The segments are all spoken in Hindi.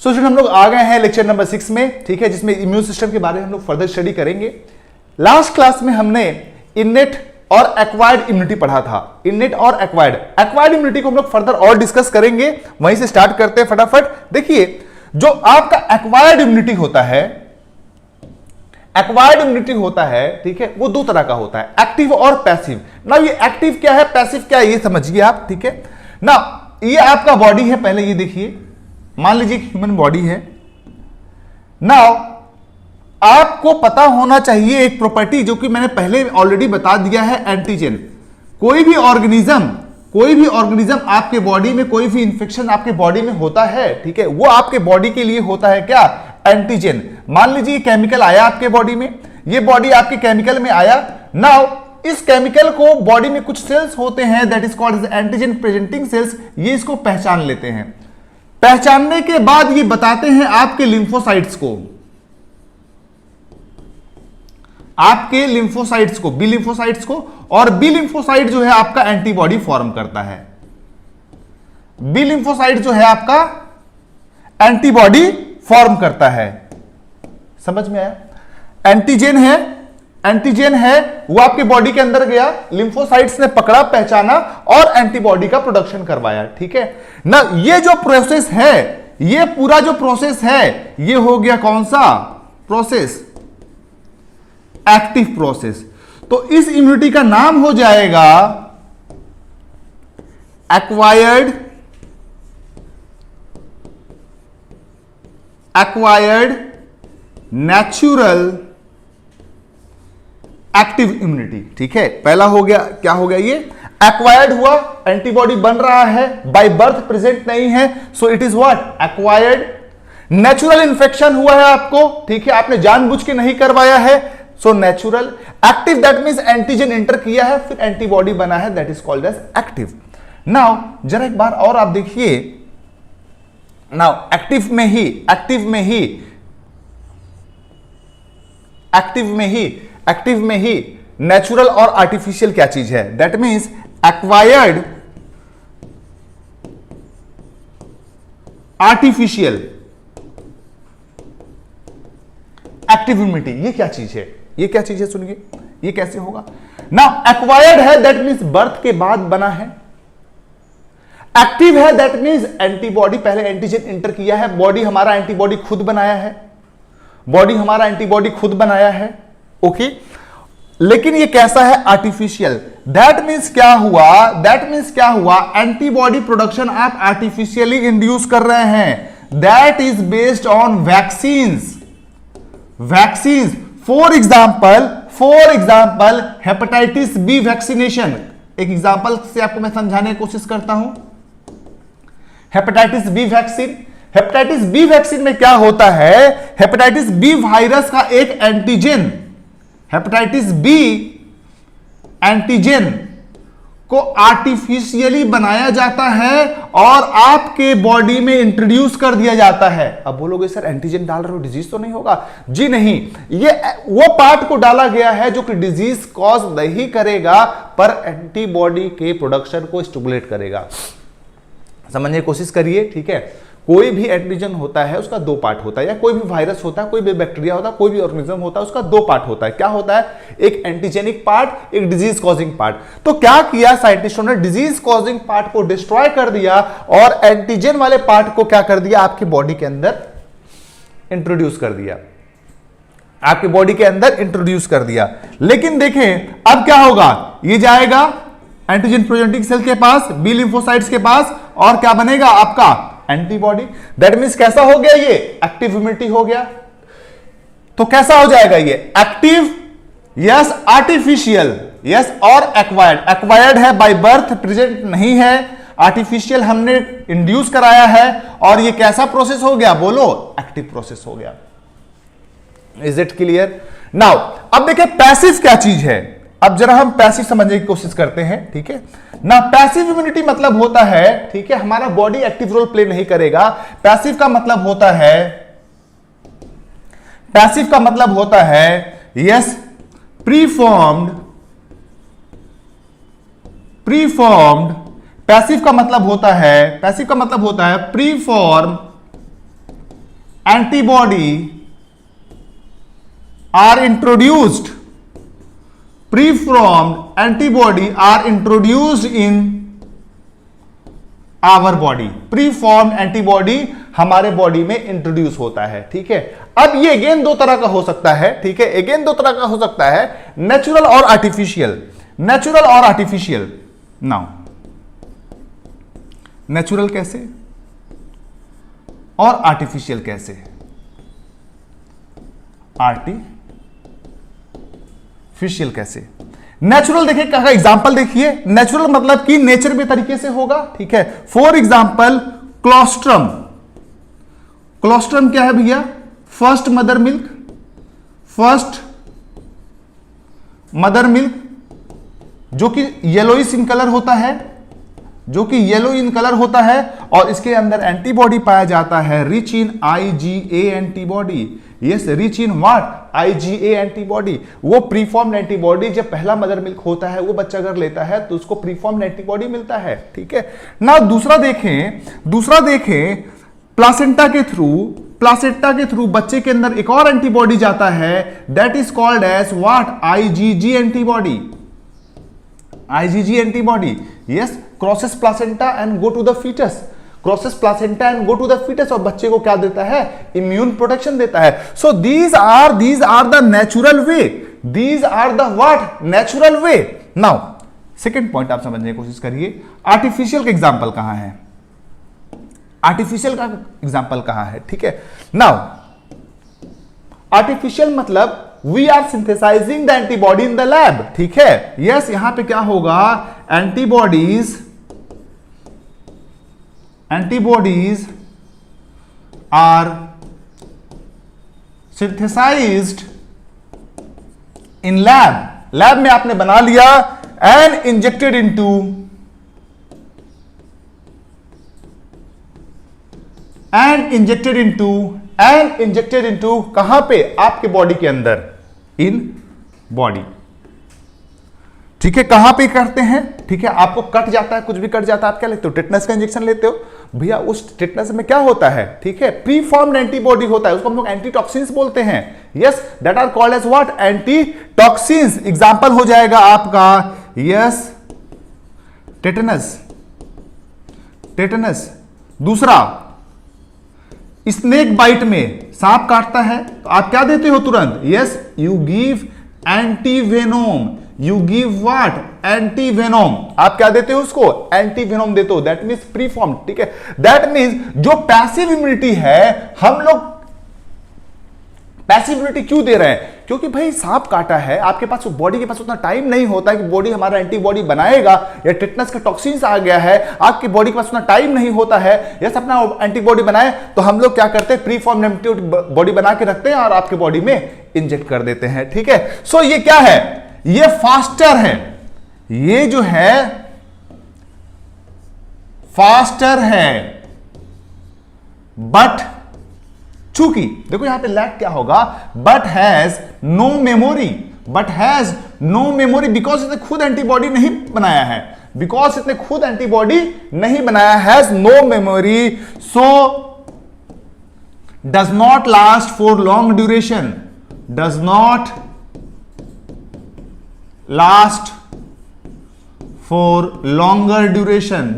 स्टूडेंट हम लोग आ गए हैं लेक्चर नंबर 6 में, ठीक है, जिसमें इम्यून सिस्टम के बारे में हम लोग फर्दर स्टडी करेंगे। लास्ट क्लास में हमने इनेट और एक्वायर्ड इम्यूनिटी पढ़ा था। इनेट और एक्वायर्ड इम्यूनिटी को हम लोग फर्दर और डिस्कस करेंगे। वहीं से स्टार्ट करते हैं फटाफट। देखिए, जो आपका एक्वायर्ड इम्यूनिटी होता है, ठीक है, वो दो तरह का होता है, एक्टिव और पैसिव। ना ये एक्टिव क्या है, पैसिव क्या है, ये समझिए आप, ठीक है ना। ये आपका बॉडी है, पहले ये देखिए, मान लीजिए ह्यूमन बॉडी है। नाउ आपको पता होना चाहिए एक प्रॉपर्टी जो कि मैंने पहले ऑलरेडी बता दिया है, एंटीजन। कोई भी ऑर्गेनिज्म आपके बॉडी में, कोई भी इंफेक्शन आपके बॉडी में होता है, ठीक है, वो आपके बॉडी के लिए होता है क्या, एंटीजन। मान लीजिए केमिकल आया आपके बॉडी में, ये बॉडी आपके केमिकल में आया। नाउ इस केमिकल को बॉडी में कुछ सेल्स होते हैं, that is called antigen presenting sales, ये इसको पहचान लेते हैं। पहचानने के बाद ये बताते हैं आपके लिम्फोसाइट्स को, बी लिम्फोसाइट्स को, और बी लिम्फोसाइट जो है आपका एंटीबॉडी फॉर्म करता है। बी लिम्फोसाइट जो है आपका एंटीबॉडी फॉर्म करता है। समझ में आया? एंटीजन है वो आपके बॉडी के अंदर गया, लिम्फोसाइट्स ने पकड़ा, पहचाना और एंटीबॉडी का प्रोडक्शन करवाया, ठीक है ना। ये जो प्रोसेस है, ये पूरा जो प्रोसेस है, ये हो गया कौन सा प्रोसेस, एक्टिव प्रोसेस। तो इस इम्यूनिटी का नाम हो जाएगा एक्वायर्ड नेचुरल एक्टिव इम्यूनिटी, ठीक है। पहला हो गया, क्या हो गया, ये एक्वायर्ड हुआ, एंटीबॉडी बन रहा है, बाय बर्थ प्रेजेंट नहीं है, so it is what, acquired. Natural infection हुआ है आपको, ठीक है, आपने जानबूझ के नहीं करवाया है, so natural. Active that means antigen enter किया है, फिर एंटीबॉडी बना है, that is called as active. Now जरा एक बार और आप देखिए, नाउ एक्टिव में ही नेचुरल और आर्टिफिशियल क्या चीज है, that means acquired artificial active immunity, ये क्या चीज है, सुनिए, ये कैसे होगा ना। एक्वायर्ड है दैट मींस बर्थ के बाद बना है, एक्टिव है दैट मींस एंटीबॉडी, पहले एंटीजन एंटर किया है, बॉडी हमारा एंटीबॉडी खुद बनाया है, ओके। लेकिन ये कैसा है, आर्टिफिशियल। दैट मींस क्या हुआ, एंटीबॉडी प्रोडक्शन आप आर्टिफिशियली इंड्यूस कर रहे हैं, that is based on vaccines. For example hepatitis B vaccination. एक एग्जाम्पल से आपको मैं समझाने की कोशिश करता हूं। हेपेटाइटिस बी वैक्सीन में क्या होता है, हेपेटाइटिस बी वायरस का एक एंटीजन, हेपेटाइटिस बी एंटीजन को आर्टिफिशियली बनाया जाता है और आपके बॉडी में इंट्रोड्यूस कर दिया जाता है। अब बोलोगे सर एंटीजन डाल रहे हो, डिजीज तो नहीं होगा? जी नहीं, ये वो पार्ट को डाला गया है जो कि डिजीज कॉज नहीं करेगा, पर एंटीबॉडी के प्रोडक्शन को स्टिमुलेट करेगा। समझने की कोशिश करिए, ठीक है। कोई भी एंटीजन होता है उसका दो पार्ट होता है, या कोई भी वायरस होता है, कोई भी बैक्टीरिया होता है, कोई भी ऑर्गेनिज्म होता है, उसका दो पार्ट होता है। क्या होता है, एक एंटीजेनिक पार्ट, एक डिजीज कॉजिंग पार्ट। तो क्या किया साइंटिस्टों ने, डिजीज कॉजिंग पार्ट को डिस्ट्रॉय कर दिया और एंटीजन वाले पार्ट को क्या कर दिया, आपकी बॉडी के अंदर इंट्रोड्यूस कर दिया, लेकिन देखें अब क्या होगा, ये जाएगा एंटीजन प्रेजेंटिंग सेल के पास, बी लिम्फोसाइट्स के पास, और क्या बनेगा आपका एंटीबॉडी। दैट मींस कैसा हो गया, ये एक्टिव इम्यूनिटी हो गया। तो कैसा हो जाएगा ये, एक्टिव यस, आर्टिफिशियल यस, और एक्वायर्ड है, बाय बर्थ प्रेजेंट नहीं है, आर्टिफिशियल हमने इंड्यूस कराया है, और ये कैसा प्रोसेस हो गया, बोलो एक्टिव प्रोसेस हो गया। Is it clear? नाउ अब देखिए पैसिव क्या चीज है। अब जरा हम पैसिव समझने की कोशिश करते हैं, ठीक है ना। पैसिव इम्यूनिटी मतलब होता है, ठीक है, हमारा बॉडी एक्टिव रोल प्ले नहीं करेगा। पैसिव का मतलब होता है यस, प्रीफॉर्म्ड। पैसिव का मतलब होता है preform antibody are introduced, preformed antibody are introduced in our body. Preformed antibody हमारे बॉडी में इंट्रोड्यूस होता है, ठीक है। अब ये अगेन दो तरह का हो सकता है, ठीक है, अगेन दो तरह का हो सकता है, नेचुरल और आर्टिफिशियल। नेचुरल और आर्टिफिशियल। नाउ नेचुरल कैसे और आर्टिफिशियल कैसे? आर्टिफिशियल कैसे? नेचुरल देखिए, क्या एग्जांपल देखिए, नेचुरल मतलब कि नेचर में तरीके से होगा, ठीक है। For example क्लोस्ट्रम। क्लोस्ट्रम क्या है भैया? First mother milk, first mother milk जो कि येलोइश इन कलर होता है, जो कि येलो इन कलर होता है, और इसके अंदर एंटीबॉडी पाया जाता है rich in IgA antibody. Yes, rich in what? IgA antibody. वो प्रीफॉर्म्ड एंटीबॉडी जब पहला मदर मिल्क होता है, वो बच्चा अगर लेता है तो उसको प्रीफॉर्म्ड एंटीबॉडी मिलता है, ठीक है ना। दूसरा देखें प्लासेंटा के थ्रू बच्चे के अंदर एक और एंटीबॉडी जाता है, that is called as what? IgG antibody. IgG antibody, yes, crosses placenta and go to the fetus, crosses placenta and go to the fetus, और बच्चे को क्या देता है? इम्यून प्रोटेक्शन देता है। So these are the natural way, these are the what? Natural way. Now second point आप समझने की कोशिश करिए, आर्टिफिशियल का एग्जाम्पल कहां है? आर्टिफिशियल का एग्जाम्पल कहां है, ठीक है। नाउ आर्टिफिशियल मतलब we are synthesising the antibody in the lab, ठीक है। यस, यहां पे क्या होगा? Antibodies are synthesised in lab. Lab में आपने बना लिया एंड इंजेक्टेड इनटू कहां पे? आपके बॉडी के अंदर, इन बॉडी, ठीक है। कहां पे करते हैं? ठीक है, आपको कट जाता है, कुछ भी कट जाता है, आप क्या लेते हो? टेटनस का इंजेक्शन लेते हो भैया। उस टेटनस में क्या होता है? ठीक है, प्रीफॉर्म्ड एंटीबॉडी होता है, उसको हम लोग एंटीटॉक्सिन्स बोलते हैं। Yes, that are called as what? Antitoxins. Example हो जाएगा आपका, यस, टेटनस। दूसरा, स्नेक बाइट में सांप काटता है तो आप क्या देते हो तुरंत? Yes, you give antivenom. You give what? Antivenom. आप क्या देते हो उसको? एंटीवेनोम देते हो। दैट मीन्स प्रीफॉर्म, ठीक है। दैट मीन्स जो पैसिव इम्यूनिटी है, हम लोग पैसिव इम्यूनिटी क्यों दे रहे हैं? क्योंकि भाई सांप काटा है, आपके पास बॉडी के पास उतना टाइम नहीं होता कि बॉडी हमारा एंटीबॉडी बनाएगा, या टेटनस का टॉक्सिन्स आ गया है, आपकी बॉडी के पास उतना टाइम नहीं होता है यस अपना एंटीबॉडी बनाए, तो हम लोग क्या करते हैं? प्रीफॉर्म एंटीबॉडी बना के रखते हैं और आपके बॉडी में इंजेक्ट कर देते हैं, ठीक है। सो ये क्या है? ये फास्टर है, ये जो है फास्टर है, बट चूंकि देखो यहां पे लैक क्या होगा? But has no memory because इसने खुद एंटीबॉडी नहीं बनाया है, has no memory, so does not last for long duration,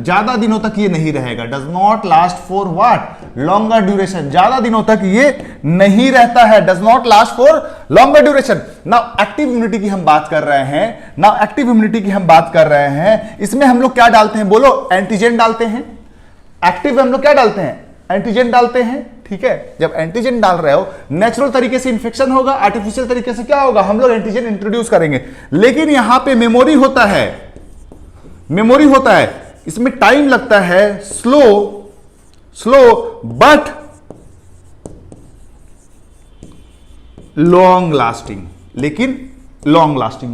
ज्यादा दिनों तक ये नहीं रहेगा। Does not last for what? Longer duration, ज्यादा दिनों तक ये नहीं रहता है। Does not last for longer duration. Now active immunity की हम बात कर रहे हैं, इसमें हम लोग क्या डालते हैं? बोलो, एंटीजन डालते हैं। एक्टिव हम लोग क्या डालते हैं? एंटीजन डालते हैं, ठीक है। जब एंटीजन डाल रहे हो, नेचुरल तरीके से इंफेक्शन होगा, आर्टिफिशियल तरीके से क्या होगा? हम लोग एंटीजन इंट्रोड्यूस करेंगे, लेकिन यहां पे मेमोरी होता है, इसमें टाइम लगता है, स्लो बट लॉन्ग लास्टिंग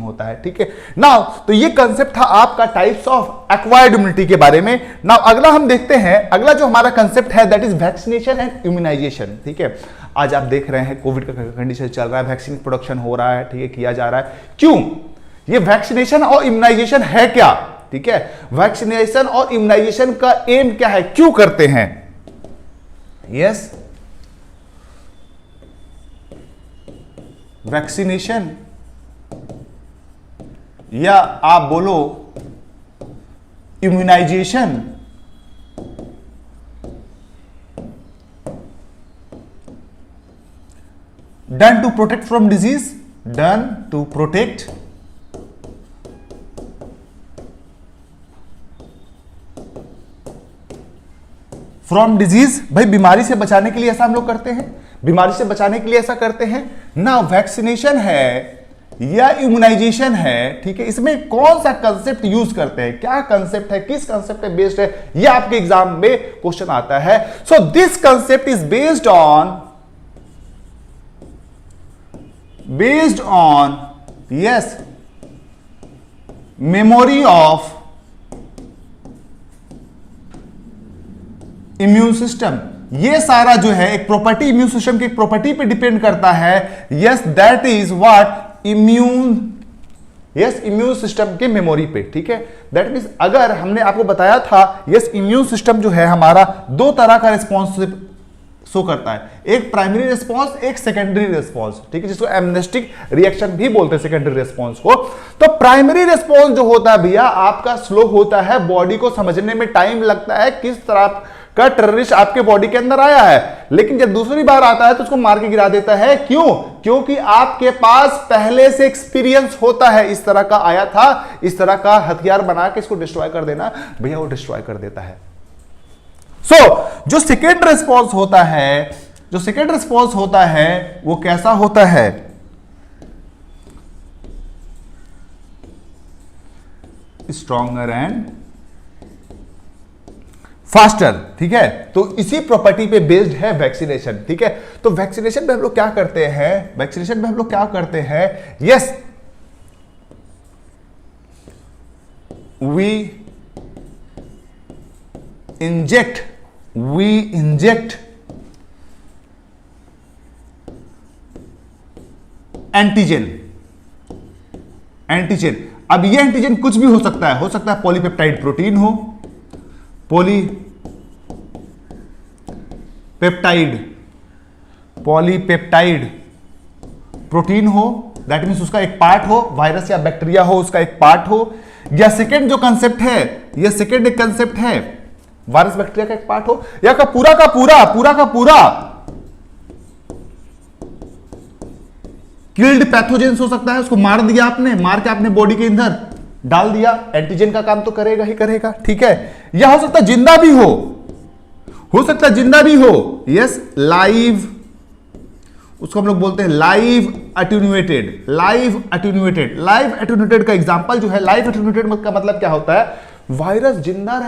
होता है, ठीक है। नाउ तो ये कंसेप्ट था आपका टाइप्स ऑफ एक्वायर्ड इम्यूनिटी के बारे में। नाउ अगला हम देखते हैं, अगला जो हमारा कंसेप्ट है that is vaccination and immunization, ठीक है। आज आप देख रहे हैं कोविड का कंडीशन चल रहा है, वैक्सीन प्रोडक्शन हो रहा है, ठीक है, किया जा रहा है। क्यों? ये वैक्सीनेशन और इम्यूनाइजेशन है क्या? ठीक है, वैक्सीनेशन और इम्यूनाइजेशन का एम क्या है? क्यों करते हैं? यस, वैक्सीनेशन या आप बोलो immunization, done to protect from disease, done to protect from disease. भाई बीमारी से बचाने के लिए ऐसा हम लोग करते हैं, बीमारी से बचाने के लिए ऐसा करते हैं ना। वैक्सीनेशन है या इम्यूनाइजेशन है, ठीक है, इसमें कौन सा कंसेप्ट यूज करते हैं, क्या कंसेप्ट है, किस कंसेप्ट पे बेस्ड है, ये आपके एग्जाम में क्वेश्चन आता है। So this concept is based on yes memory of immune system. ये सारा जो है एक प्रॉपर्टी, इम्यून सिस्टम की एक प्रॉपर्टी पे डिपेंड करता है। Yes that is what immune, yes immune system के मेमोरी पे, ठीक है। दैट मींस अगर हमने आपको बताया था यस इम्यून सिस्टम जो है हमारा दो तरह का रिस्पॉन्स शो करता है, एक प्राइमरी रिस्पॉन्स, एक सेकेंडरी रिस्पॉन्स, ठीक है, जिसको एमनेस्टिक रिएक्शन भी बोलते हैं सेकेंडरी रिस्पॉन्स को। तो प्राइमरी रिस्पॉन्स जो होता है भैया आपका स्लो होता है, बॉडी को समझने में टाइम लगता है किस तरह का टेररिस्ट आपके बॉडी के अंदर आया है, लेकिन जब दूसरी बार आता है तो उसको मार के गिरा देता है। क्यों? क्योंकि आपके पास पहले से एक्सपीरियंस होता है, इस तरह का आया था, इस तरह का हथियार बना के इसको डिस्ट्रॉय कर देना, भैया वो डिस्ट्रॉय कर देता है। जो सेकेंड रिस्पॉन्स होता है, जो सेकेंड रिस्पॉन्स होता है वो कैसा होता है? स्ट्रॉन्गर एंड फास्टर, ठीक है। तो इसी प्रॉपर्टी पे बेस्ड है वैक्सीनेशन, ठीक है। तो वैक्सीनेशन में हम लोग क्या करते हैं, वैक्सीनेशन में हम लोग क्या करते हैं, यस वी इंजेक्ट एंटीजन। अब ये एंटीजन कुछ भी हो सकता है पॉलीपेप्टाइड प्रोटीन हो, पॉलीपेप्टाइड प्रोटीन हो, दैट मीन्स उसका एक पार्ट हो, वायरस या बैक्टीरिया हो उसका एक पार्ट हो, या सेकेंड जो कंसेप्ट है, यह सेकेंड एक कंसेप्ट है वायरस बैक्टीरिया का एक पार्ट हो, या का पूरा किल्ड पैथोजेंस हो सकता है, उसको मार दिया आपने, मार के आपने बॉडी के अंदर डाल दिया, एंटीजन का काम तो करेगा ही करेगा, ठीक है। या हो सकता है जिंदा भी हो, यस लाइव, उसको हम लोग बोलते हैं लाइव अटेन्यूएटेड। लाइव अटेन्यूएटेड का एग्जांपल जो है, लाइव अटेन्यूएटेड का मतलब क्या होता है, वायरस जिंदा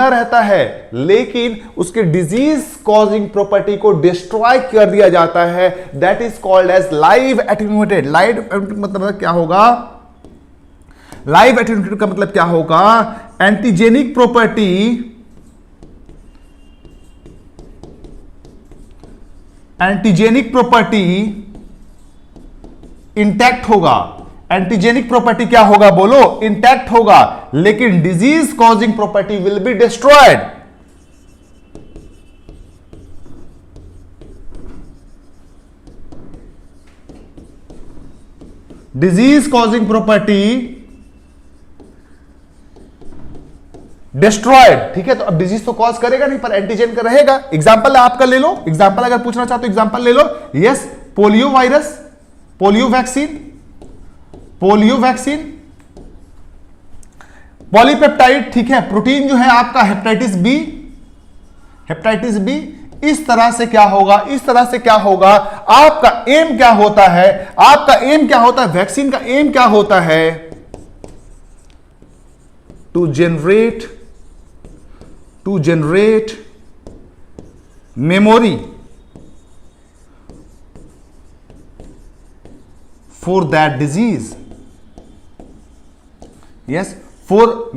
रहता है लेकिन उसके डिजीज कॉजिंग प्रॉपर्टी को डिस्ट्रॉय कर दिया जाता है, that is called as live attenuated. Live मतलब क्या होगा, लाइव एटीट्यूड का मतलब क्या होगा, एंटीजेनिक प्रॉपर्टी इंटैक्ट होगा। एंटीजेनिक प्रॉपर्टी क्या होगा बोलो, इंटैक्ट होगा, लेकिन disease causing property will be destroyed. Disease causing property destroyed, ठीक है। तो अब डिजीज तो कॉज करेगा नहीं पर एंटीजन का रहेगा। एग्जांपल आपका ले लो, एग्जांपल अगर पूछना चाहते हो एग्जांपल ले लो, yes polio virus, polio vaccine, polypeptide, ठीक है। प्रोटीन जो है आपका हेपेटाइटिस बी, इस तरह से क्या होगा, आपका एम क्या होता है, वैक्सीन का एम क्या होता है, to generate memory for that disease, yes for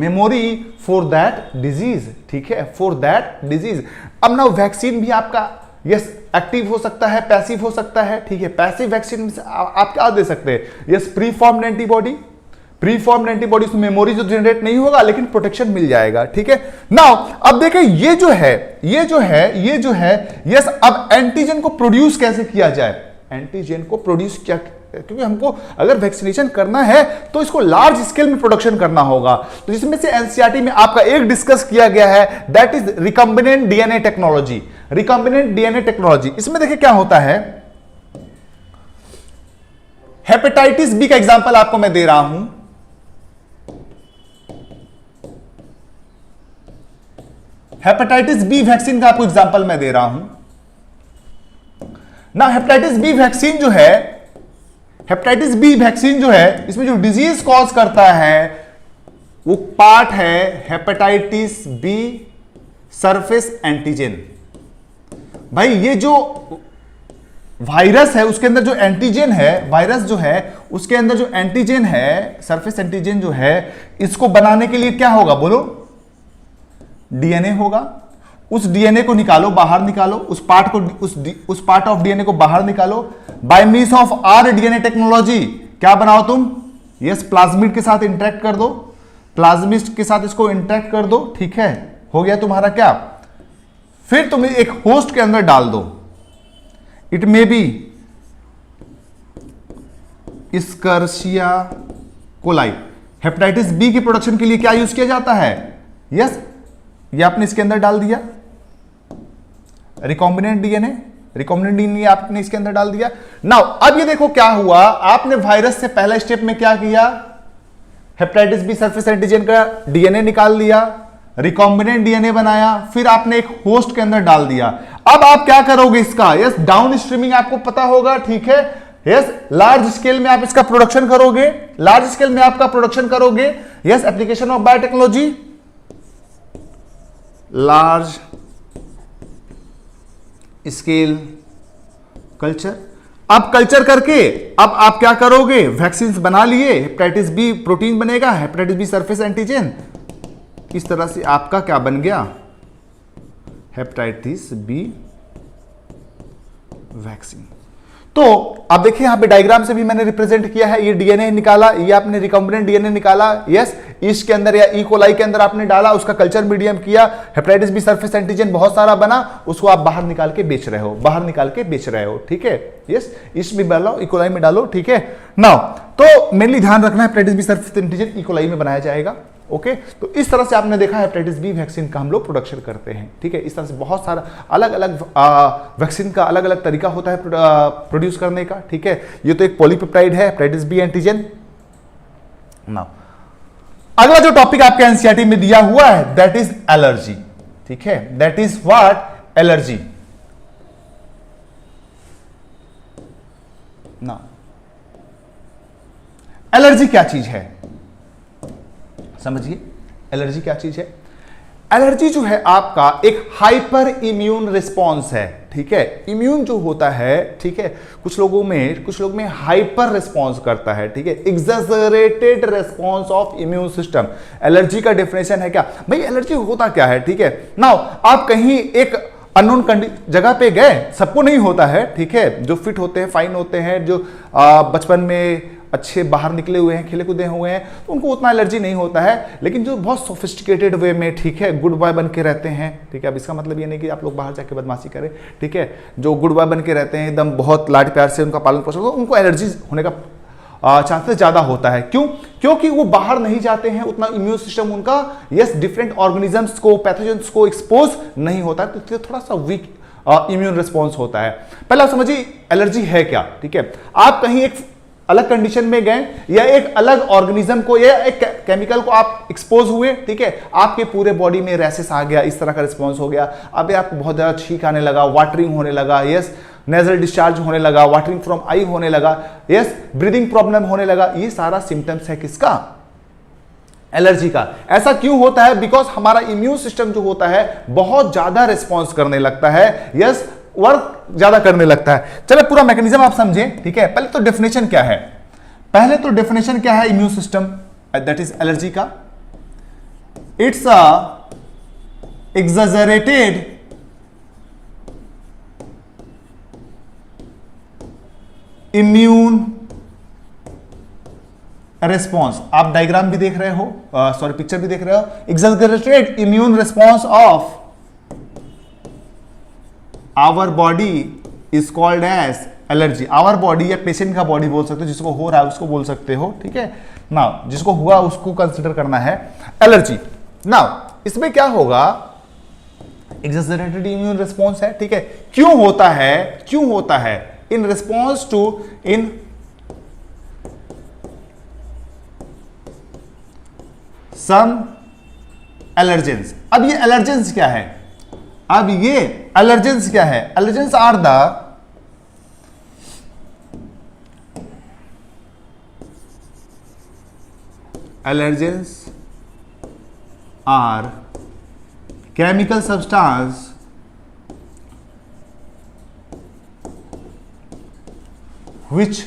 that disease, ठीक है, फॉर दैट डिजीज। अब ना वैक्सीन भी आपका यस एक्टिव हो सकता है, पैसिव हो सकता है, ठीक है। पैसिव वैक्सीन आप क्या दे सकते हैं, यस प्री फॉर्म्ड एंटीबॉडी उसमें मेमोरी जो जनरेट नहीं होगा लेकिन प्रोटेक्शन मिल जाएगा, ठीक है। नाउ अब देखें ये जो है यस अब एंटीजन को प्रोड्यूस कैसे किया जाए, एंटीजन को प्रोड्यूस किया, क्योंकि हमको अगर वैक्सीनेशन करना है तो इसको लार्ज स्केल में प्रोडक्शन करना होगा। तो जिसमें से एनसीईआरटी में आपका एक डिस्कस किया गया है, that is recombinant DNA technology. Recombinant DNA technology, इसमें देखिए क्या होता है, हेपेटाइटिस बी का एग्जांपल आपको मैं दे रहा हूं। हेपेटाइटिस बी वैक्सीन का आपको एग्जांपल मैं दे रहा हूं ना। हेपेटाइटिस बी वैक्सीन जो है, हेपेटाइटिस बी वैक्सीन जो है, इसमें जो डिजीज कॉज करता है वो पार्ट है हेपेटाइटिस बी सरफेस एंटीजन। भाई ये जो वायरस है उसके अंदर जो एंटीजन है, वायरस जो है उसके अंदर जो एंटीजन है, सरफेस एंटीजन जो है, इसको बनाने के लिए क्या होगा बोलो, डीएनए होगा। उस डीएनए को निकालो, बाहर निकालो, उस पार्ट को, उस पार्ट ऑफ डीएनए को बाहर निकालो। By means of rDNA technology क्या बनाओ तुम, यस, प्लाज्मिड के साथ इंटरेक्ट कर दो, प्लाज्मिड के साथ इसको इंटरेक्ट कर दो, ठीक है, हो गया तुम्हारा क्या। फिर तुम एक होस्ट के अंदर डाल दो, it may be Escherichia coli. Hepatitis B के प्रोडक्शन के लिए क्या यूज किया जाता है, यस, ये आपने इसके अंदर डाल दिया रिकॉम्बिनेंट डीएनए, रिकॉम्बिनेंट डीएनए आपने इसके अंदर डाल दिया। नाउ अब ये देखो क्या हुआ, आपने वायरस से पहला स्टेप में क्या किया, हेपेटाइटिस बी सरफेस एंटीजन का डीएनए निकाल लिया, रिकॉम्बिनेंट डीएनए बनाया, फिर आपने एक होस्ट के अंदर डाल दिया। अब आप क्या करोगे इसका, यस, डाउन स्ट्रीमिंग आपको पता होगा, ठीक है, यस, लार्ज स्केल में आप इसका प्रोडक्शन करोगे, लार्ज स्केल में आपका प्रोडक्शन करोगे, yes, application of biotechnology, large scale culture. अब कल्चर करके अब आप क्या करोगे, वैक्सीन बना लिए, हेपेटाइटिस बी प्रोटीन बनेगा, हेपेटाइटिस बी सरफेस एंटीजन, इस तरह से आपका क्या बन गया, हेपेटाइटिस बी वैक्सीन। तो अब देखिए यहां पे डायग्राम से भी मैंने रिप्रेजेंट किया है, ये डीएनए निकाला, ये आपने रिकॉम्बिनेंट डीएनए निकाला, यस, ईस्ट के अंदर या ई कोलाई के अंदर आपने डाला, उसका कल्चर मीडियम किया, हेपेटाइटिस बी सरफेस एंटीजन बहुत सारा बना, उसको आप बाहर निकाल के बेच रहे हो, बाहर निकाल के बेच रहे हो, ठीक है, यस, ईस्ट में डालो, ई कोलाई में डालो, ठीक है। नाउ तो मेनली ध्यान रखना है hepatitis B surface antigen E coli में बनाया जाएगा, ओके। तो इस तरह से आपने देखा हेपेटाइटिस बी वैक्सीन का हम लोग प्रोडक्शन करते हैं, ठीक है। इस तरह से बहुत सारा अलग अलग वैक्सीन का अलग अलग तरीका होता है प्रोड्यूस करने का, ठीक है। ये तो एक पॉलीपेप्टाइड है हेपेटाइटिस बी एंटीजन। नाउ अगला जो टॉपिक आपके एनसीईआरटी में दिया हुआ है दैट इज एलर्जी, ठीक है, that is what, allergy. Now allergy क्या चीज है, समझिए एलर्जी क्या चीज है। एलर्जी जो है आपका एक हाइपर इम्यून रिस्पॉन्स है, ठीक है। इम्यून जो होता है, ठीक है, कुछ लोग में हाइपर रिस्पॉन्स करता है, ठीक है, exaggerated response of immune system. Allergy का डेफिनेशन है क्या भाई, एलर्जी होता क्या है, ठीक है। नाउ आप कहीं एक अननोन जगह पे गए, सबको नहीं होता है, ठीक है, जो फिट होते हैं, फाइन होते हैं, जो बचपन में अच्छे बाहर निकले हुए हैं, खेले कूदे हुए हैं, तो उनको उतना एलर्जी नहीं होता है। लेकिन जो बहुत सोफिस्टिकेटेड वे में, ठीक है, गुड बॉय बन के रहते हैं, ठीक है, अब इसका मतलब ये नहीं कि आप लोग बाहर जाके बदमाशी करें, ठीक है, जो गुड बॉय बन के रहते हैं, एकदम बहुत लाड प्यार से उनका पालन पोषण, उनको एलर्जी होने का चांसेस ज्यादा होता है। क्यों, क्योंकि वो बाहर नहीं जाते हैं, उतना इम्यून सिस्टम उनका, यस, डिफरेंट ऑर्गेनिजम्स को, पैथोजेंस को एक्सपोज नहीं होता है, तो इसलिए थोड़ा सा वीक इम्यून रिस्पॉन्स होता है। पहले आप समझिए एलर्जी है क्या, ठीक है। आप कहीं एक अलग कंडीशन में गए या एक अलग ऑर्गेनिज्म को या एक केमिकल को आप एक्सपोज हुए, ठीक है, आपके पूरे बॉडी में रैसेस आ गया, इस तरह का रिस्पॉन्स हो गया, अब आपको बहुत ज्यादा छींक आने लगा, वाटरिंग होने लगा, यस, नेजल डिस्चार्ज होने लगा, वाटरिंग फ्रॉम आई होने लगा, यस, ब्रीदिंग प्रॉब्लम होने लगा, ये सारा सिम्टम्स है किसका, एलर्जी का। ऐसा क्यों होता है, बिकॉज हमारा इम्यून सिस्टम जो होता है बहुत ज्यादा रिस्पॉन्स करने लगता है, यस, वर्क ज्यादा करने लगता है। चलो पूरा मैकेनिज्म आप समझें, ठीक है। पहले तो डेफिनेशन क्या है, पहले तो डेफिनेशन क्या है immune system, that is allergy का, इट्स अ एक्सैजरेटेड इम्यून रिस्पॉन्स। आप डायग्राम भी देख रहे हो, सॉरी पिक्चर भी देख रहे हो, exaggerated immune response of our body is called as allergy, our body या पेशेंट का बॉडी बोल सकते हो, जिसको हो रहा है उसको बोल सकते हो, ठीक है ना, जिसको हुआ उसको कंसिडर करना है एलर्जी। नाउ इसमें क्या होगा, एक्सैजरेटेड इम्यून रिस्पॉन्स है, ठीक है। क्यों होता है, क्यों होता है, in response to in some allergens. अब ये एलर्जेंस क्या है, अब ये एलर्जेंस क्या है, allergens are the allergens are chemical substance which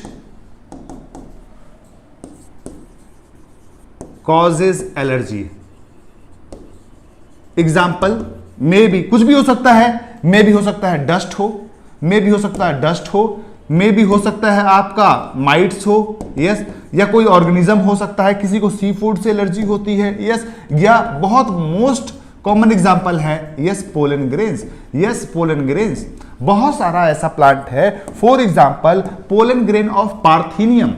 causes allergy। Example मे भी, कुछ भी हो सकता है, मे भी हो सकता है डस्ट हो, मे भी हो सकता है डस्ट हो, मे भी हो सकता है आपका माइट्स हो, यस, या कोई ऑर्गेनिज्म हो सकता है, किसी को सी फूड से एलर्जी होती है, यस, या बहुत मोस्ट कॉमन एग्जांपल है yes pollen grains, yes pollen grains, बहुत सारा ऐसा प्लांट है, for example pollen grain of parthenium,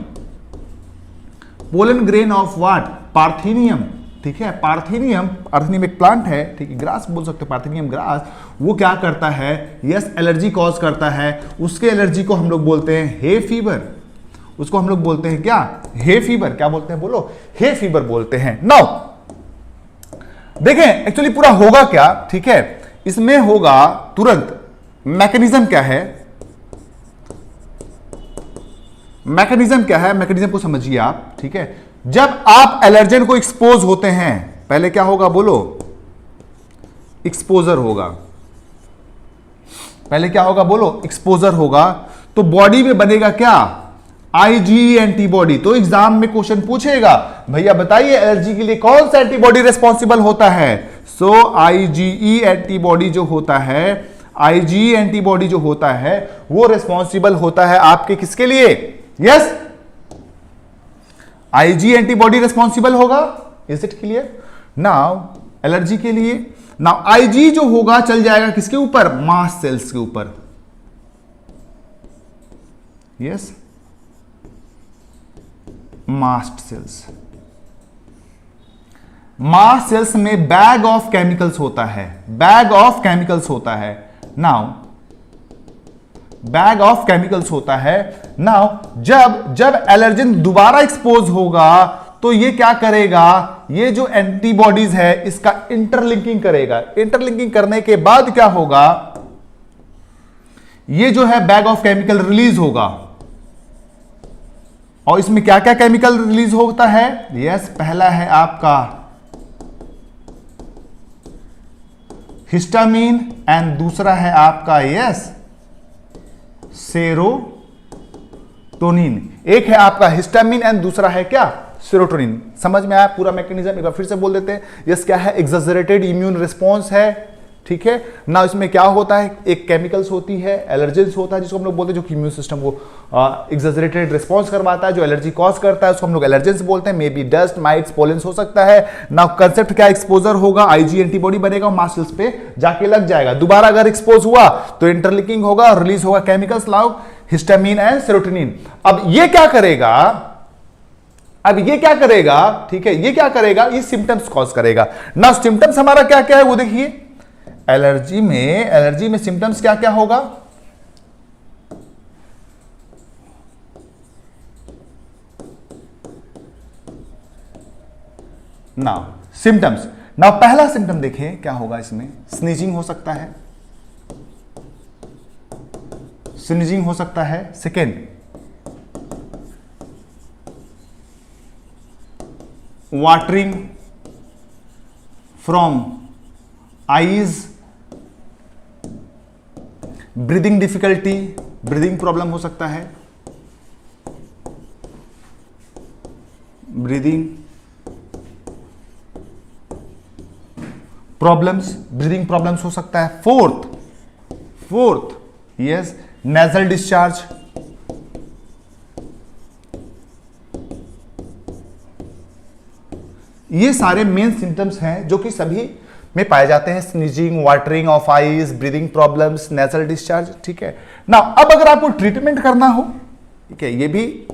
pollen grain of what, parthenium, ठीक है, पार्थेनियम, पार्थेनियम एक प्लांट है, ठीक है, ग्रास बोल सकते हैं, पार्थेनियम ग्रास, वो क्या करता है, यस एलर्जी कॉज करता है, उसके एलर्जी को हम लोग बोलते हैं हे फीवर, उसको हम लोग बोलते हैं क्या, हे फीवर, क्या बोलते हैं बोलो, हे फीवर बोलते हैं। नाउ देखें एक्चुअली पूरा होगा क्या, ठीक है, इसमें होगा तुरंत मैकेनिज्म क्या है, मैकेनिज्म क्या है, मैकेनिज्म को समझिए आप, ठीक है। जब आप एलर्जेन को एक्सपोज होते हैं, पहले क्या होगा बोलो, एक्सपोजर होगा, पहले क्या होगा बोलो, एक्सपोजर होगा, तो बॉडी में बनेगा क्या, आईजीई एंटीबॉडी। तो एग्जाम में क्वेश्चन पूछेगा भैया बताइए एलर्जी के लिए कौन सा एंटीबॉडी रिस्पॉन्सिबल होता है, सो आईजीई एंटीबॉडी जो होता है, आईजीई एंटीबॉडी जो होता है वो रिस्पॉन्सिबल होता है आपके किसके लिए, यस आईजी एंटीबॉडी रिस्पॉन्सिबल होगा, is it clear. Now allergy के लिए, नाउ आईजी जो होगा चल जाएगा किसके ऊपर, मास्ट सेल्स के ऊपर, yes mast cells, mast cells में बैग ऑफ केमिकल्स होता है, बैग ऑफ केमिकल्स होता है, नाउ बैग ऑफ केमिकल्स होता है। नाउ जब एलर्जेन दोबारा एक्सपोज होगा तो ये क्या करेगा, ये जो एंटीबॉडीज है इसका इंटरलिंकिंग करेगा, इंटरलिंकिंग करने के बाद क्या होगा, ये जो है बैग ऑफ केमिकल रिलीज होगा, और इसमें क्या क्या केमिकल रिलीज होता है, यस पहला है आपका हिस्टामीन एंड दूसरा है आपका यस सेरोटोनिन, एक है आपका हिस्टामिन एंड दूसरा है क्या, सेरोटोनिन। समझ में आया पूरा मैकेनिज्म, एक बार फिर से बोल देते हैं, यस क्या है, एक्सैजरेटेड इम्यून रिस्पॉन्स है, ठीक है ना। इसमें क्या होता है, एक केमिकल्स होती है, एलर्जेंस होता है जिसको हम लोग बोलते हैं, जो कि इम्यून सिस्टम को एक्सैजरेटेड रिस्पॉन्स करवाता है, जो एलर्जी कॉज करता है उसको हम लोग एलर्जेंस बोलते हैं, may be dust mites pollens हो सकता है। नाउ कंसेप्ट क्या, एक्सपोजर होगा, आईजी एंटीबॉडी बनेगा, मास्ट सेल्स पे जाके लग जाएगा, दोबारा अगर एक्सपोज हुआ तो इंटरलिंकिंग होगा, रिलीज होगा केमिकल्स लाओ हिस्टामिन एंड सेरोटोनिन। अब ये क्या करेगा, अब ये क्या करेगा, ठीक है, ये क्या करेगा, ये सिम्टम्स कॉज करेगा ना। सिम्टम्स हमारा क्या क्या है वो देखिए, एलर्जी में सिम्टम्स क्या क्या होगा, नाउ सिम्टम्स, नाउ पहला सिम्टम देखिए क्या होगा, इसमें स्नीजिंग हो सकता है, स्नीजिंग हो सकता है। Second watering from eyes, breathing difficulty, breathing problem हो सकता है, ब्रीदिंग प्रॉब्लम्स, ब्रीदिंग प्रॉब्लम्स हो सकता है। फोर्थ यस नेजल डिस्चार्ज, ये सारे मेन सिम्टम्स हैं जो कि सभी में पाए जाते हैं, sneezing, watering of eyes, breathing problems, nasal discharge, ठीक है ना। अब अगर आपको ट्रीटमेंट करना हो, ठीक है, ये भी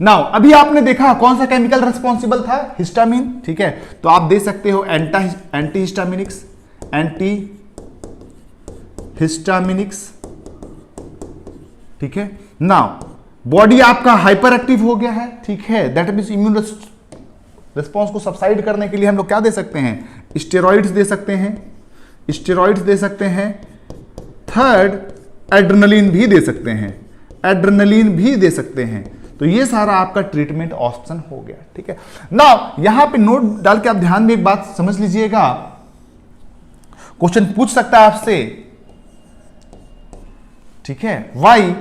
नाउ अभी आपने देखा कौन सा केमिकल रिस्पॉन्सिबल था, हिस्टामिन, ठीक है, तो आप दे सकते हो एंटी हिस्टामिनिक्स, एंटी हिस्टामिनिक्स, ठीक है। नाउ बॉडी आपका हाइपर एक्टिव हो गया है, ठीक है, दैट मींस इम्यून रिस्पॉन्स को सबसाइड करने के लिए हम लोग क्या दे सकते हैं, स्टेरॉइड्स दे सकते हैं, स्टेरॉइड्स दे सकते हैं। थर्ड, एड्रेनलिन भी दे सकते हैं, एड्रेनलिन भी दे सकते हैं। तो ये सारा आपका ट्रीटमेंट ऑप्शन हो गया, ठीक है ना। यहां पे नोट डाल के आप ध्यान में एक बात समझ लीजिएगा, क्वेश्चन पूछ सकता है आपसे, ठीक है, वाई,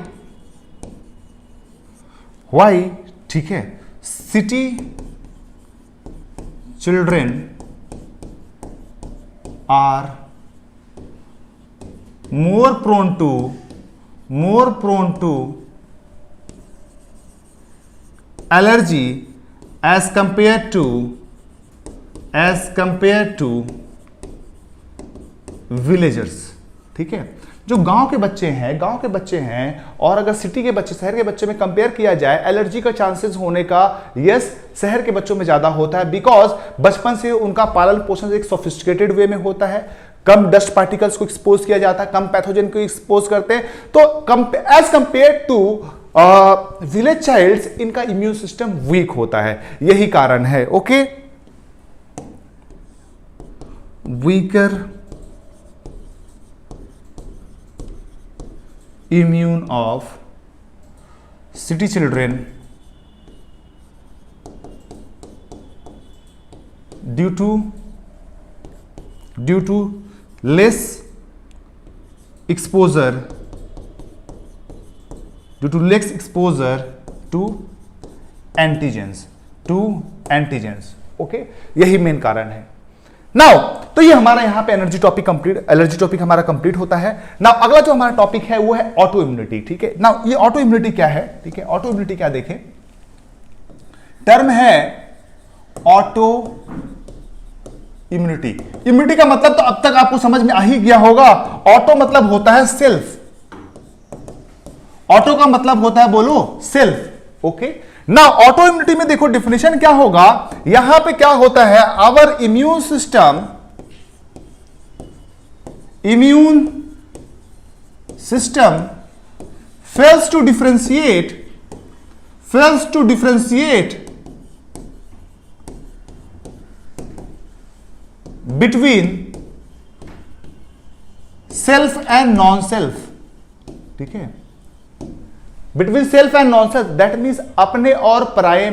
ठीक है, city children are more prone to allergy as compared to villagers, ठीक है। जो गांव के बच्चे हैं और अगर सिटी के बच्चे, शहर के बच्चे में कंपेयर किया जाए, एलर्जी का चांसेस होने का यस शहर के बच्चों में ज्यादा होता है, बिकॉज बचपन से उनका पालन पोषण एक सोफिस्टिकेटेड वे में होता है, कम डस्ट पार्टिकल्स को एक्सपोज किया जाता है, कम पैथोजन को एक्सपोज करते हैं, तो as compare to village childs इनका इम्यून सिस्टम वीक होता है, यही कारण है, okay. Weaker immune of city children due to less exposure to antigens, okay, यही मेन कारण है। नाउ तो ये हमारा यहां पे एलर्जी टॉपिक हमारा कंप्लीट होता है। नाउ अगला जो हमारा टॉपिक है वो है ऑटो इम्यूनिटी, ठीक है। नाउ ये ऑटो इम्यूनिटी क्या है, ठीक है, ऑटो इम्यूनिटी क्या देखें, टर्म है ऑटो इम्यूनिटी। इम्यूनिटी का मतलब तो अब तक आपको समझ में आ ही गया होगा, ऑटो मतलब होता है सेल्फ, ऑटो का मतलब होता है बोलो सेल्फ, ओके ना। ऑटो इम्यूनिटी में देखो डिफिनेशन क्या होगा, यहां पे क्या होता है, our immune system fails to differentiate between self and non self, ठीक है, between self and non self, that means अपने और पराये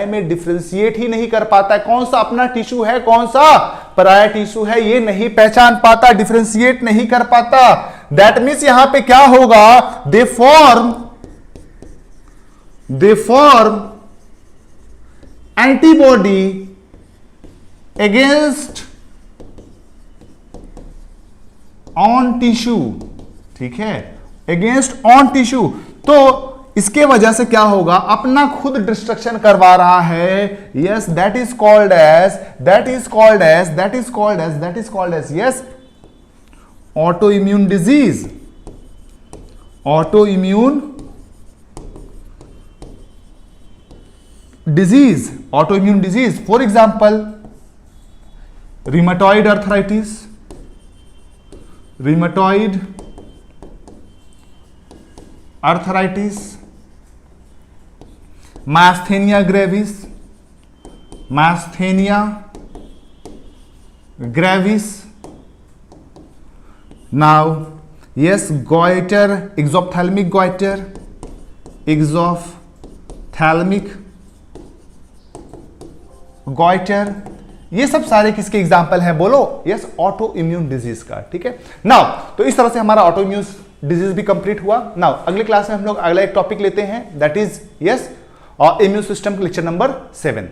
में डिफरेंशिएट ही नहीं कर पाता है, कौन सा अपना टिश्यू है कौन सा पराया टिश्यू है, ये नहीं पहचान पाता, डिफरेंशिएट नहीं कर पाता। दैट मीन्स यहां पे क्या होगा, they form antibody against on tissue, ठीक है, अगेंस्ट ऑन टिश्यू। तो इसके वजह से क्या होगा, अपना खुद डिस्ट्रक्शन करवा रहा है, yes, that is called as yes autoimmune disease, for example rheumatoid arthritis, myasthenia gravis, now yes goitre, exophthalmic goitre, ये सब सारे किसके एग्जाम्पल हैं बोलो, यस ऑटो इम्यून डिजीज का, ठीक है। नाउ तो इस तरह से हमारा ऑटो इम्यून डिजीज भी कंप्लीट हुआ। नाउ अगले क्लास में हम लोग अगला एक टॉपिक लेते हैं, that is yes immune system, lecture number 7।